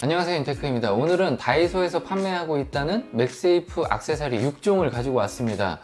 안녕하세요, 인테크입니다. 오늘은 다이소에서 판매하고 있다는 맥세이프 액세서리 6종을 가지고 왔습니다.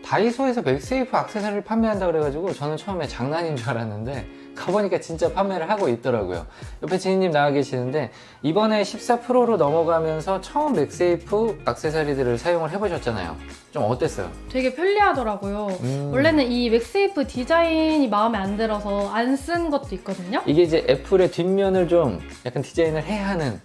다이소에서 맥세이프 액세서리를 판매한다 그래가지고 저는 처음에 장난인 줄 알았는데 가보니까 진짜 판매를 하고 있더라고요. 옆에 지인님 나와 계시는데 이번에 14 프로로 넘어가면서 처음 맥세이프 액세서리들을 사용을 해보셨잖아요. 좀 어땠어요? 되게 편리하더라고요. 원래는 이 맥세이프 디자인이 마음에 안 들어서 안 쓴 것도 있거든요. 이게 이제 애플의 뒷면을 좀 약간 디자인을 해야 하는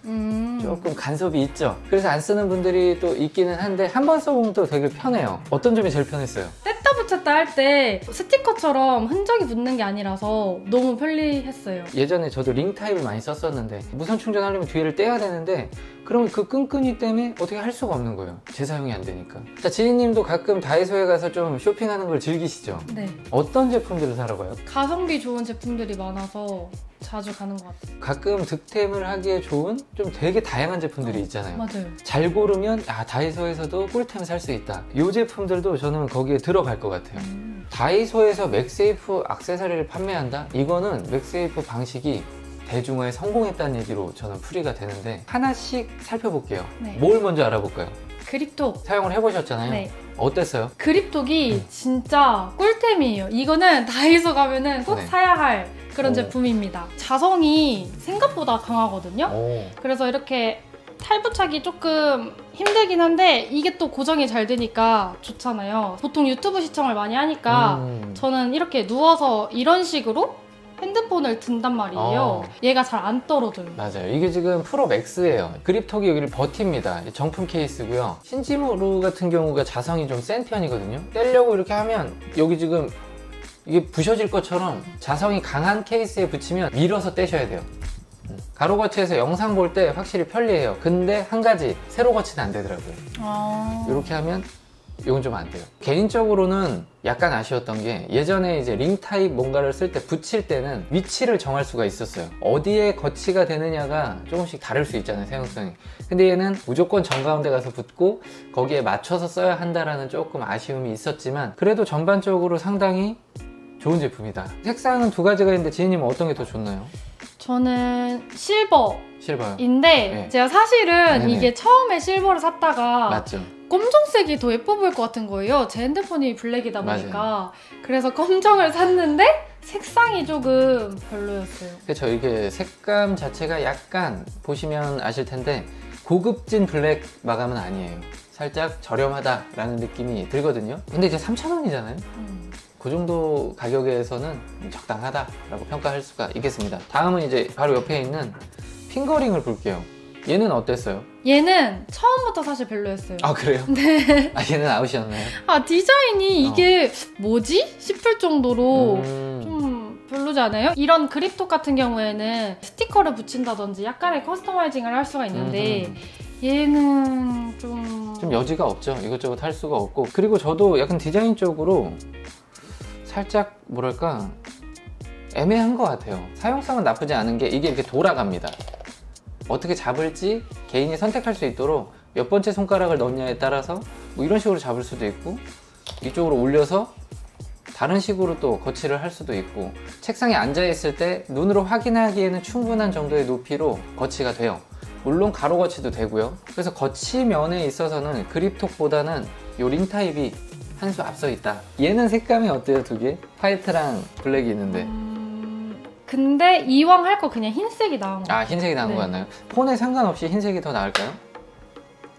조금 간섭이 있죠. 그래서 안 쓰는 분들이 또 있기는 한데 한 번 써보면 또 되게 편해요. 어떤 점이 제일 편했어요? 뗐다 붙였다 할 때 스티커처럼 흔적이 붙는 게 아니라서 너무 편리했어요. 예전에 저도 링 타입을 많이 썼었는데 무선 충전하려면 뒤를 떼야 되는데 그러면 그 끈끈이 때문에 어떻게 할 수가 없는 거예요. 재사용이 안 되니까. 자, 지인님도 가끔 다이소에 가서 좀 쇼핑하는 걸 즐기시죠? 네. 어떤 제품들을 사러 가요? 가성비 좋은 제품들이 많아서 자주 가는 것 같아요. 가끔 득템을 하기에 좋은 좀 되게 다양한 제품들이 있잖아요. 맞아요. 잘 고르면 다이소에서도 꿀템 살 수 있다. 이 제품들도 저는 거기에 들어갈 것 같아요. 다이소에서 맥세이프 액세서리를 판매한다? 이거는 맥세이프 방식이 대중화에 성공했다는 얘기로 저는 풀이가 되는데 하나씩 살펴볼게요. 네. 뭘 먼저 알아볼까요? 그립톡. 사용을 해보셨잖아요. 네. 어땠어요? 그립톡이 진짜 꿀템이에요. 이거는 다이소 가면은 꼭 네. 사야 할 그런 오. 제품입니다. 자성이 생각보다 강하거든요. 오. 그래서 이렇게 탈부착이 조금 힘들긴 한데 이게 또 고정이 잘 되니까 좋잖아요. 보통 유튜브 시청을 많이 하니까 저는 이렇게 누워서 이런 식으로 핸드폰을 든단 말이에요. 얘가 잘 안 떨어져요. 맞아요. 이게 지금 프로 맥스예요. 그립톡이 여기를 버팁니다. 정품 케이스고요. 신지모루 같은 경우가 자성이 좀 센 편이거든요. 떼려고 이렇게 하면 여기 지금 이게 부셔질 것처럼 자성이 강한 케이스에 붙이면 밀어서 떼셔야 돼요. 가로 거치해서 영상 볼 때 확실히 편리해요. 근데 한 가지 세로 거치는 안 되더라고요. 이렇게 하면 이건 좀 안 돼요. 개인적으로는 약간 아쉬웠던 게 예전에 이제 링 타입 뭔가를 쓸 때 붙일 때는 위치를 정할 수가 있었어요. 어디에 거치가 되느냐가 조금씩 다를 수 있잖아요, 사용성이. 근데 얘는 무조건 정가운데 가서 붙고 거기에 맞춰서 써야 한다라는 조금 아쉬움이 있었지만 그래도 전반적으로 상당히 좋은 제품이다. 색상은 두 가지가 있는데 지인님은 어떤 게 더 좋나요? 저는 실버인데 실버요. 네. 제가 사실은 네네. 이게 처음에 실버를 샀다가 맞죠? 검정색이 더 예뻐 보일 것 같은 거예요. 제 핸드폰이 블랙이다 보니까. 맞아요. 그래서 검정을 샀는데 색상이 조금 별로였어요. 그렇죠. 이게 색감 자체가 약간 보시면 아실 텐데 고급진 블랙 마감은 아니에요. 살짝 저렴하다라는 느낌이 들거든요. 근데 이제 3,000원이잖아요. 그 정도 가격에서는 적당하다라고 평가할 수가 있겠습니다. 다음은 이제 바로 옆에 있는 핑거링을 볼게요. 얘는 어땠어요? 얘는 처음부터 사실 별로였어요. 아, 그래요? 네. 아, 얘는 아웃이었나요? 디자인이 이게 뭐지? 싶을 정도로 좀 좀 별로지 않아요? 이런 그립톡 같은 경우에는 스티커를 붙인다든지 약간의 커스터마이징을 할 수가 있는데 얘는 좀 여지가 없죠. 이것저것 할 수가 없고. 그리고 저도 약간 디자인적으로 살짝 뭐랄까 애매한 것 같아요. 사용성은 나쁘지 않은 게 이게 이렇게 돌아갑니다. 어떻게 잡을지 개인이 선택할 수 있도록 몇 번째 손가락을 넣냐에 따라서 뭐 이런 식으로 잡을 수도 있고 이쪽으로 올려서 다른 식으로 또 거치를 할 수도 있고 책상에 앉아 있을 때 눈으로 확인하기에는 충분한 정도의 높이로 거치가 돼요. 물론 가로 거치도 되고요. 그래서 거치면에 있어서는 그립톡보다는 요 링 타입이 한 수 앞서 있다. 얘는 색감이 어때요, 두 개? 화이트랑 블랙이 있는데. 근데 이왕 할 거 그냥 흰색이 나은 것 같아요. 흰색이 나은 것 같나요? 폰에 상관없이 흰색이 더 나을까요?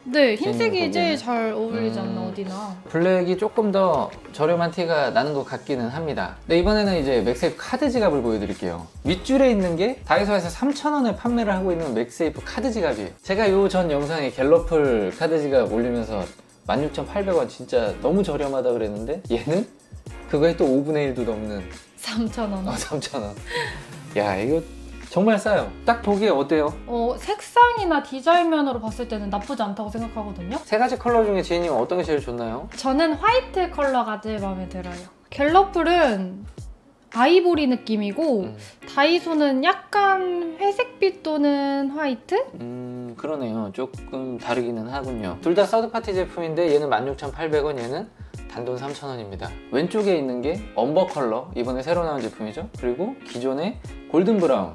네, 흰색이 제일 잘 어울리지 않나, 어디나. 블랙이 조금 더 저렴한 티가 나는 것 같기는 합니다. 네, 이번에는 이제 맥세이프 카드 지갑을 보여드릴게요. 윗줄에 있는 게 다이소에서 3,000원에 판매를 하고 있는 맥세이프 카드 지갑이에요. 제가 요 전 영상에 갤러플 카드 지갑 올리면서 16,800원 진짜 너무 저렴하다 그랬는데 얘는 그거에 또 5분의 1도 넘는 3,000원. 3,000원. 야, 이거 정말 싸요. 딱 보기에 어때요? 색상이나 디자인면으로 봤을 때는 나쁘지 않다고 생각하거든요. 세 가지 컬러 중에 지인님 어떤 게 제일 좋나요? 저는 화이트 컬러가 제일 마음에 들어요. 갤러플은 아이보리 느낌이고 다이소는 약간 회색빛 또는 화이트? 그러네요. 조금 다르기는 하군요. 둘 다 서드파티 제품인데 얘는 16,800원, 얘는 단돈 3,000원입니다. 왼쪽에 있는 게 엄버 컬러, 이번에 새로 나온 제품이죠. 그리고 기존의 골든 브라운,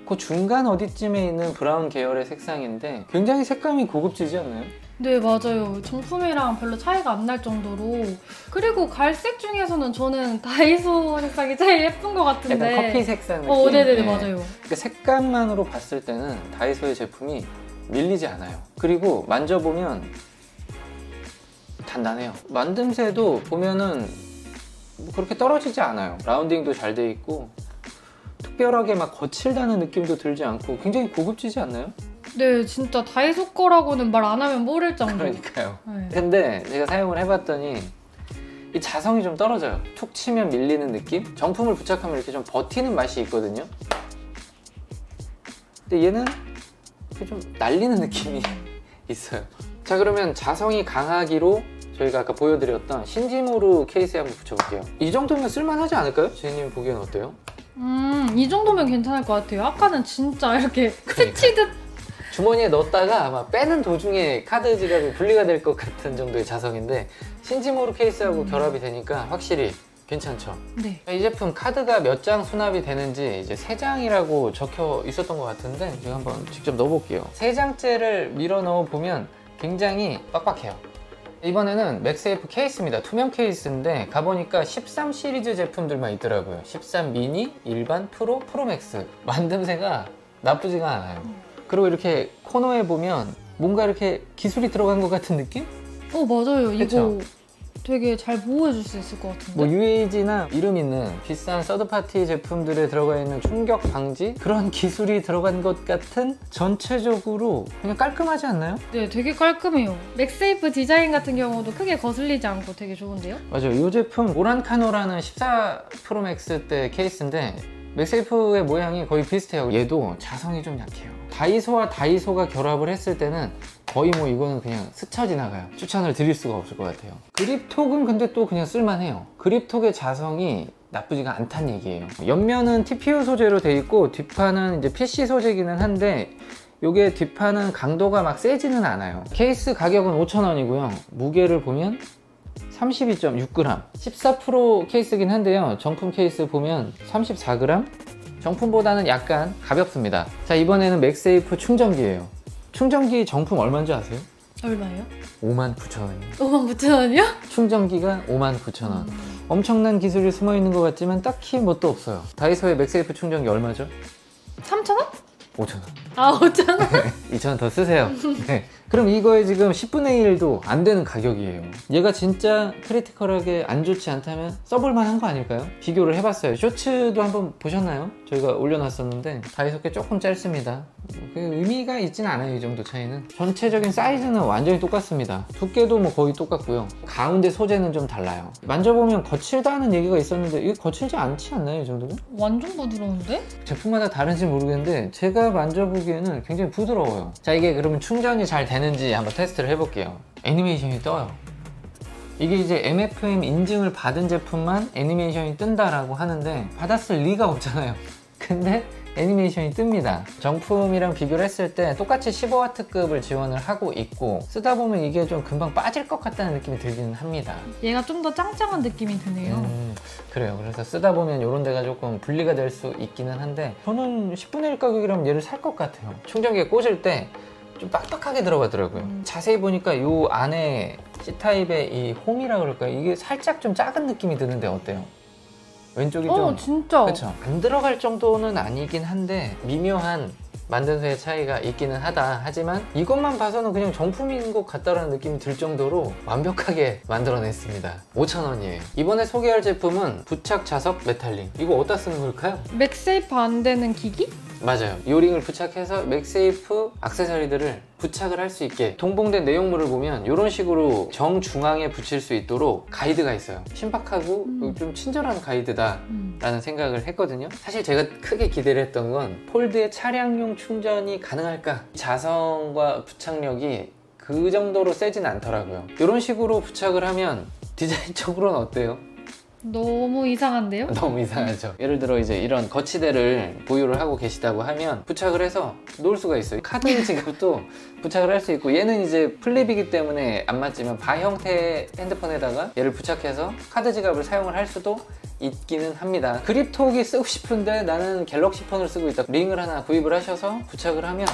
그 중간 어디쯤에 있는 브라운 계열의 색상인데 굉장히 색감이 고급지지 않나요? 네, 맞아요. 정품이랑 별로 차이가 안 날 정도로. 그리고 갈색 중에서는 저는 다이소 색상이 제일 예쁜 것 같은데. 약간 커피 색상 느낌? 네네네, 맞아요. 그러니까 색감만으로 봤을 때는 다이소의 제품이 밀리지 않아요. 그리고 만져보면 단단해요. 만듦새도 보면은 그렇게 떨어지지 않아요. 라운딩도 잘 돼 있고 특별하게 막 거칠다는 느낌도 들지 않고 굉장히 고급지지 않나요? 네, 진짜 다이소 거라고는 말 안 하면 모를 정도. 그러니까요. 네. 근데 제가 사용을 해봤더니 이 자성이 좀 떨어져요. 툭 치면 밀리는 느낌? 정품을 부착하면 이렇게 좀 버티는 맛이 있거든요. 근데 얘는 이렇게 좀 날리는 느낌이 있어요. 자, 그러면 자성이 강하기로 저희가 아까 보여드렸던 신지모루 케이스에 한번 붙여볼게요. 이 정도면 쓸만하지 않을까요? 지혜님 보기엔 어때요? 이 정도면 괜찮을 것 같아요. 아까는 진짜 이렇게 스치듯. 주머니에 넣었다가 아마 빼는 도중에 카드 지갑이 분리가 될 것 같은 정도의 자성인데 신지모루 케이스하고 결합이 되니까 확실히 괜찮죠? 네. 이 제품 카드가 몇 장 수납이 되는지 이제 3장이라고 적혀 있었던 것 같은데 제가 한번 직접 넣어볼게요. 3장째를 밀어 넣어보면 굉장히 빡빡해요. 이번에는 맥세이프 케이스입니다. 투명 케이스인데 가보니까 13 시리즈 제품들만 있더라고요. 13 미니, 일반, 프로, 프로맥스. 만듦새가 나쁘지가 않아요. 그리고 이렇게 코너에 보면 뭔가 이렇게 기술이 들어간 것 같은 느낌? 맞아요. 그쵸? 이거 되게 잘 보호해줄 수 있을 것 같은데. 뭐 UAG나 이름 있는 비싼 서드파티 제품들에 들어가 있는 충격 방지? 그런 기술이 들어간 것 같은 전체적으로 그냥 깔끔하지 않나요? 네, 되게 깔끔해요. 맥세이프 디자인 같은 경우도 크게 거슬리지 않고 되게 좋은데요? 맞아요. 이 제품 오란카노라는 14 프로맥스 때 케이스인데 맥세이프의 모양이 거의 비슷해요. 얘도 자성이 좀 약해요. 다이소와 다이소가 결합을 했을 때는 거의 뭐 이거는 그냥 스쳐 지나가요. 추천을 드릴 수가 없을 것 같아요. 그립톡은 근데 또 그냥 쓸만해요. 그립톡의 자성이 나쁘지가 않다는 얘기예요. 옆면은 TPU 소재로 돼 있고 뒷판은 이제 PC 소재기는 한데 요게 뒷판은 강도가 막 세지는 않아요. 케이스 가격은 5,000원이고요. 무게를 보면 32.6g 14 프로 케이스긴 한데요. 정품 케이스 보면 34g? 정품보다는 약간 가볍습니다. 자, 이번에는 맥세이프 충전기예요. 충전기 정품 얼마인지 아세요? 얼마예요? 59,000원이에요. 59,000원이요? 충전기가 59,000원. 엄청난 기술이 숨어 있는 것 같지만 딱히 뭣도 없어요. 다이소의 맥세이프 충전기 얼마죠? 3,000원? 5,000원. 아, 5,000원? 2,000원 더 쓰세요. 네. 그럼 이거에 지금 10분의 1도 안 되는 가격이에요. 얘가 진짜 크리티컬하게 안 좋지 않다면 써볼 만한 거 아닐까요? 비교를 해봤어요. 쇼츠도 한번 보셨나요? 저희가 올려놨었는데 다이소 게 조금 짧습니다. 그 의미가 있진 않아요. 이 정도 차이는. 전체적인 사이즈는 완전히 똑같습니다. 두께도 뭐 거의 똑같고요. 가운데 소재는 좀 달라요. 만져보면 거칠다는 얘기가 있었는데 이게 거칠지 않지 않나요? 이 정도면? 완전 부드러운데? 제품마다 다른지 모르겠는데 제가 만져보기에는 굉장히 부드러워요. 자, 이게 그러면 충전이 잘 되는지 한번 테스트를 해볼게요. 애니메이션이 떠요. 이게 이제 MFM 인증을 받은 제품만 애니메이션이 뜬다라고 하는데 받았을 리가 없잖아요. 근데 애니메이션이 뜹니다. 정품이랑 비교를 했을 때 똑같이 15W급을 지원을 하고 있고 쓰다 보면 이게 좀 금방 빠질 것 같다는 느낌이 들기는 합니다. 얘가 좀 더 짱짱한 느낌이 드네요. 그래요. 그래서 쓰다 보면 이런 데가 조금 분리가 될 수 있기는 한데 저는 10분의 1 가격이라면 얘를 살 것 같아요. 충전기에 꽂을 때 좀 빡빡하게 들어가더라고요. 자세히 보니까 이 안에 C타입의 이 홈이라 그럴까요? 이게 살짝 좀 작은 느낌이 드는데 어때요? 왼쪽이 좀 진짜. 그렇죠. 안 들어갈 정도는 아니긴 한데 미묘한 만듦새의 차이가 있기는 하다. 하지만 이것만 봐서는 그냥 정품인 것 같다라는 느낌이 들 정도로 완벽하게 만들어냈습니다. 5,000원이에요. 이번에 소개할 제품은 부착 자석 메탈링. 이거 어디다 쓰는 걸까요? 맥세이프 안 되는 기기? 맞아요. 이 링을 부착해서 맥세이프 액세서리들을 부착을 할 수 있게 동봉된 내용물을 보면 이런 식으로 정중앙에 붙일 수 있도록 가이드가 있어요. 신박하고 좀 친절한 가이드다 라는 생각을 했거든요. 사실 제가 크게 기대를 했던 건 폴드의 차량용 충전이 가능할까? 자성과 부착력이 그 정도로 세진 않더라고요. 이런 식으로 부착을 하면 디자인적으로는 어때요? 너무 이상한데요? 너무 이상하죠. 예를 들어 이제 이런 거치대를 보유를 하고 계시다고 하면 부착을 해서 놓을 수가 있어요. 카드 지갑도 부착을 할 수 있고, 얘는 이제 플립이기 때문에 안 맞지만 바 형태의 핸드폰에다가 얘를 부착해서 카드 지갑을 사용을 할 수도 있기는 합니다. 그립톡이 쓰고 싶은데 나는 갤럭시 폰을 쓰고 있다. 링을 하나 구입을 하셔서 부착을 하면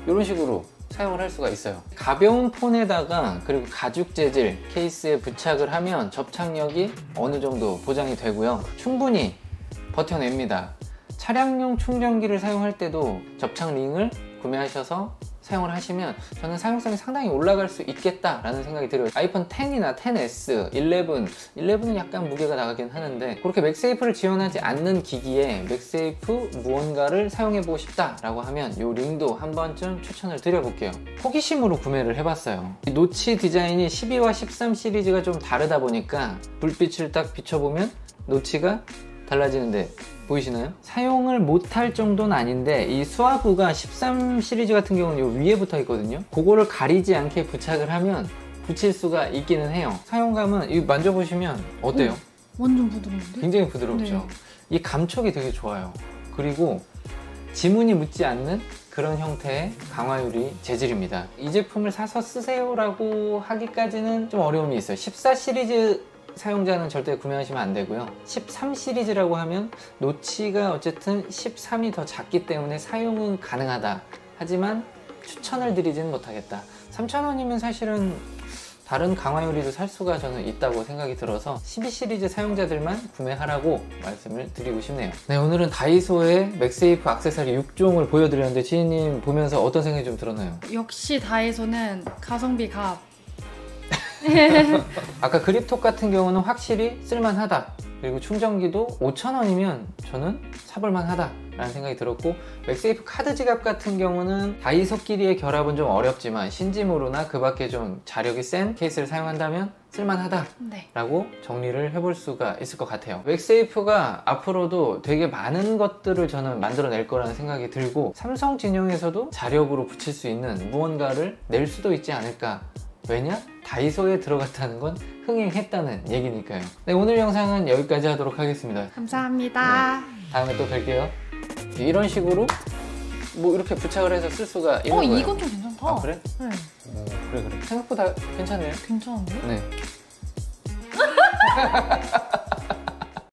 이런 식으로 사용을 할 수가 있어요. 가벼운 폰에다가 그리고 가죽 재질 케이스에 부착을 하면 접착력이 어느 정도 보장이 되고요. 충분히 버텨냅니다. 차량용 충전기를 사용할 때도 접착 링을 구매하셔서 사용을 하시면 저는 사용성이 상당히 올라갈 수 있겠다라는 생각이 들어요. 아이폰 10이나 10S, 11은 약간 무게가 나가긴 하는데, 그렇게 맥세이프를 지원하지 않는 기기에 맥세이프 무언가를 사용해보고 싶다라고 하면 이 링도 한 번쯤 추천을 드려볼게요. 호기심으로 구매를 해봤어요. 이 노치 디자인이 12와 13 시리즈가 좀 다르다 보니까 불빛을 딱 비춰보면 노치가 달라지는데 보이시나요? 사용을 못할 정도는 아닌데 이 수화부가 13 시리즈 같은 경우는 요 위에 붙어 있거든요. 그거를 가리지 않게 부착을 하면 붙일 수가 있기는 해요. 사용감은 이거 만져보시면 어때요? 완전 부드러운데? 굉장히 부드럽죠. 네. 이 감촉이 되게 좋아요. 그리고 지문이 묻지 않는 그런 형태의 강화유리 재질입니다. 이 제품을 사서 쓰세요 라고 하기까지는 좀 어려움이 있어요. 14 시리즈 사용자는 절대 구매하시면 안 되고요. 13 시리즈라고 하면 노치가 어쨌든 13이 더 작기 때문에 사용은 가능하다. 하지만 추천을 드리지는 못하겠다. 3,000원이면 사실은 다른 강화유리도 살 수가 저는 있다고 생각이 들어서 12 시리즈 사용자들만 구매하라고 말씀을 드리고 싶네요. 네, 오늘은 다이소의 맥세이프 액세서리 6종을 보여드렸는데 지인님 보면서 어떤 생각이 좀 들었나요? 역시 다이소는 가성비 값. 아까 그립톡 같은 경우는 확실히 쓸만하다. 그리고 충전기도 5,000원이면 저는 사볼만 하다 라는 생각이 들었고, 맥세이프 카드 지갑 같은 경우는 다이소끼리의 결합은 좀 어렵지만 신지무르나 그 밖에 좀 자력이 센 케이스를 사용한다면 쓸만하다 라고 정리를 해볼 수가 있을 것 같아요. 맥세이프가 앞으로도 되게 많은 것들을 저는 만들어낼 거라는 생각이 들고, 삼성 진영에서도 자력으로 붙일 수 있는 무언가를 낼 수도 있지 않을까. 왜냐? 다이소에 들어갔다는 건 흥행했다는 얘기니까요. 네, 오늘 영상은 여기까지 하도록 하겠습니다. 감사합니다. 네, 다음에 또 뵐게요. 이런 식으로 뭐 이렇게 부착을 해서 쓸 수가 있는 거예요. 이건 좀 괜찮다. 아, 그래? 네. 그래. 생각보다 괜찮네요. 괜찮은데? 네.